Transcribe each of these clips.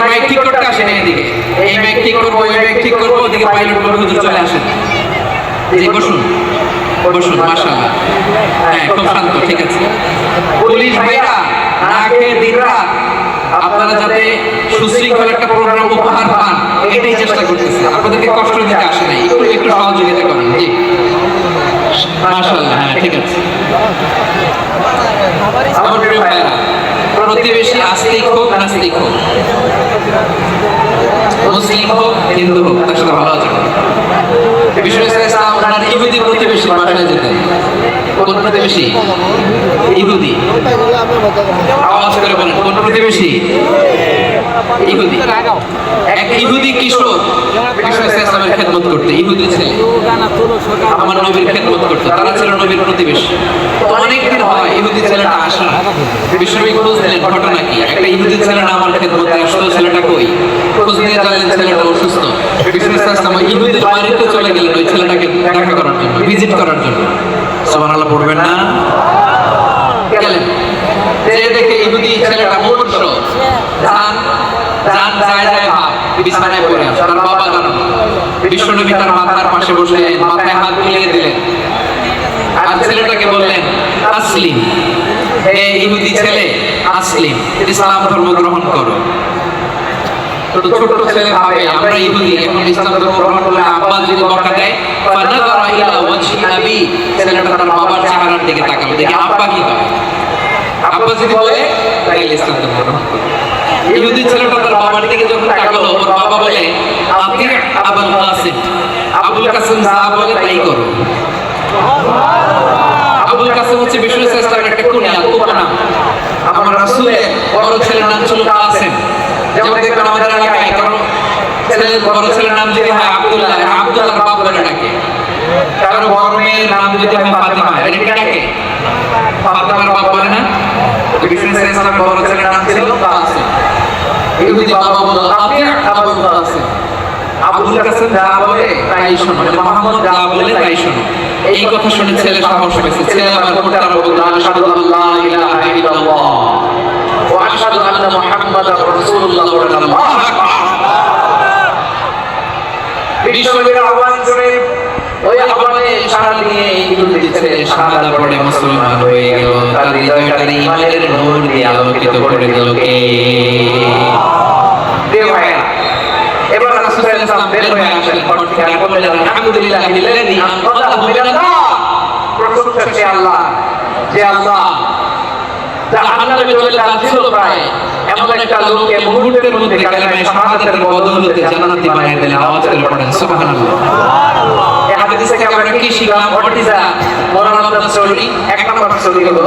Mic ঠিক করতে আসেন এদিকে, এই মাইক ঠিক করবো, এই মাইক ঠিক করবো, ওদিকে পাইলট বলে হুজুর চলে আসেন। জি বসুন বসুন, মাশাআল্লাহ। হ্যাঁ খুব শান্ত, ঠিক আছে। পুলিশ ভাইরা না খেয়ে দিন রাত আপনারা যাতে সুশৃঙ্খল একটা প্রোগ্রাম উপহার পান, এটাই চেষ্টা করতেছে। আপনাদেরকে কষ্ট দিতে আসে নাই, একটু একটু সহযোগিতা করেন। জি মাশাআল্লাহ। হ্যাঁ ঠিক আছে। আমার প্রিয় ভাইরা, প্রতিবেশী আস্তিক হোক নাস্তিক হোক, মুসলিম হোক হিন্দু হোক, তার সাথে ভালো আচরণ। বিষ্ণু ইসলাম ওনার ইহুদি প্রতিবেশী বাসায় যেতেন। কোন প্রতিবেশী? ইহুদি। আওয়াজ করে বলেন, কোন প্রতিবেশী? ইহুদি। এক ইহুদি কিশোর বিষ্ণু ইসলামের খেদমত করতে, ইহুদি ছেলে আমার নবীর খেদমত করতে, তারা ছিল নবীর প্রতিবেশী। তো অনেকদিন হয় ইহুদি ছেলেটা আসে না। বিষ্ণু খোঁজ দিলেন ঘটনা কি, একটা ইহুদি ছেলে না আমার খেদমতে আসলো, ছেলেটা কই? খোঁজ নিয়ে জানলেন ছেলেটা অসুস্থ। বিষ্ণু ইসলাম ইহুদির বাড়িতে চলে গেলেন ওই ছেলেটাকে দেখা করার জন্য, ভিজিট করার জন্য। সুবহানাল্লাহ পড়বেন না? গেলেন, যে দেখে ইহুদি ছেলেটা মূর্ছ, জান যায় যায় ভাব, বিছানায় পড়ে আছে, তার বাবা দাঁড়ানো। বিশ্বনবী তার মাথার পাশে বসে মাথায় হাত বুলিয়ে দিলেন আর ছেলেটাকে বললেন, আসলিম, হে ইহুদি ছেলে, আসলিম, ইসলাম ধর্ম গ্রহণ করো। তো ছোট ছেলে ভাবে আমরা ইহুদি, এখন ইসলাম ধর্ম গ্রহণ করলে আব্বা যদি বকা দেয়, ফানাযারা ইলা ওয়াজহি আবি, ছেলেটা তার বাবার চেহারার দিকে তাকালো, দেখে আব্বা কি করে। আব্বা যদি বলে তাহলে ইসলাম ধর্ম গ্রহণ করো। ইহুদি ছেলেটা তার বাবার দিকে যখন তাকালো, ওর বাবা বলে, আতি আবুল কাসিম, আবুল কাসিম যা বলে তাই করো। আবুল কাসিম হচ্ছে বিষ্ণু ইসলামের একটা কুনিয়া, উপনাম। আমার রাসূলের বড় ছেলের নাম ছিল কাসিম। যেমন দেখবেন আমাদের এলাকায় কারণ ছেলের বড় ছেলের নাম যদি হয় আব্দুল্লাহ, আব্দুল্লাহর বাপ বলে ডাকে। কারো বড় মেয়ের নাম যদি হয় ফাতিমা, এটাকে ডাকে ফাতিমার বাপ বলে না। বিষ্ণু ইসলামের বড় ছেলের নাম ছিল কাসিম। ইহুদি বাবা বলল, আতি আবুল কাসিম, আবুল কাসিম যা বলে তাই শোনো, মুহাম্মদ যা বলে তাই শোনো। এই কথা শুনে ছেলে সাহস পেয়েছে। ছেলে আবার পড়তে আরম্ভ করলো, আশহাদু আল্লা ইলাহা ইল্লাল্লাহ ওয়া আশহাদু আন্না মুহাম্মাদার রাসূলুল্লাহ। আল্লাহু আকবার। বিশ্বনবীর আহ্বান শুনে ওই আহ্বানে সাড়া দিয়ে ইহুদি ছেলে শাহাদাত পড়ে মুসলমান হয়ে গেল। তার হৃদয়টার ঈমানের নূর দিয়ে আলোকিত করে দিল কে? প্রিয় ভাইরা, এবার রাসূল সাল্লাল্লাহু আলাইহি ওয়াসাল্লাম বের হয়ে আসলেন ঘর থেকে, আর বললেন, আলহামদুলিল্লাহিল্লাযী আনকাযাহু মিনান নার। প্রশংসা সে আল্লাহ, যে আল্লাহ জাহান্নামে চলে যাচ্ছিল প্রায় এমন একটা লোককে মুহূর্তের মধ্যে কালেমায়ে শাহাদাতের বদৌলতে জান্নাতি বানিয়ে দিলেন। আওয়াজ করে পড়েন সুবহানাল্লাহ। এই হাদিস থেকে আমরা কি শিখলাম? What is the moral of the story? এক নম্বর স্টোরি হলো,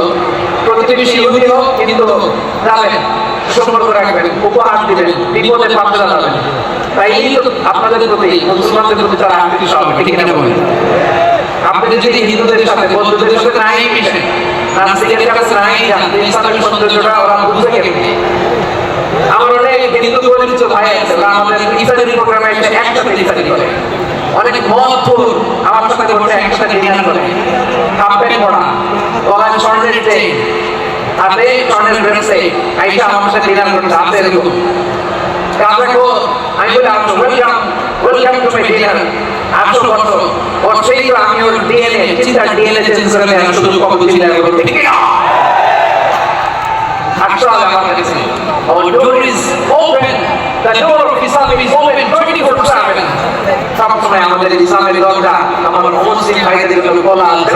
প্রতিবেশী ইহুদি হোক হিন্দু হোক, যাবেন সম্পর্ক রাখবেন, উপহার দিবেন, বিপদে পাশে দাঁড়াবেন। তাই আপনাদের প্রতি, মুসলমানদের প্রতি তারা আন্তরিক হবে, ঠিক না বলেন? আপনি যদি হিন্দুদের সাথে বৌদ্ধদের সাথে নাই মিশেন, নাস্তিকের কাছে নাই যান, ইসলামের সৌন্দর্যটা ওরা বুঝে কেমনে? আমার অনেক হিন্দু পরিচিত ভাই আছে, আমাদের ইফতারি প্রোগ্রামে এসে একসাথে ইফতারি করে, অনেক মতপুর আমার সাথে বসে একসাথে ডিনার করে, হাফ প্যান্ট পরা, গলায় স্বর্ণের চেইন, হাতে স্বর্ণের ব্রেসলেট, আইসা আমার সাথে ডিনার করতে আসে এরকম। কাজাকো আমি বলি, আসো, ওয়েলকাম টু মাই ডিনার, আসো বসো। বসেই তো আমি ওর ডিএনএ চেঞ্জ করে নেওয়ার সুযোগ কবে ছিল এবার, ঠিক না? আসো আমার কাছে, our door is open, the door of Islam is open 24/7। সবসময় আমাদের ইসলামের দরজা আমার মুসলিম ভাইদের জন্য খোলা আছে।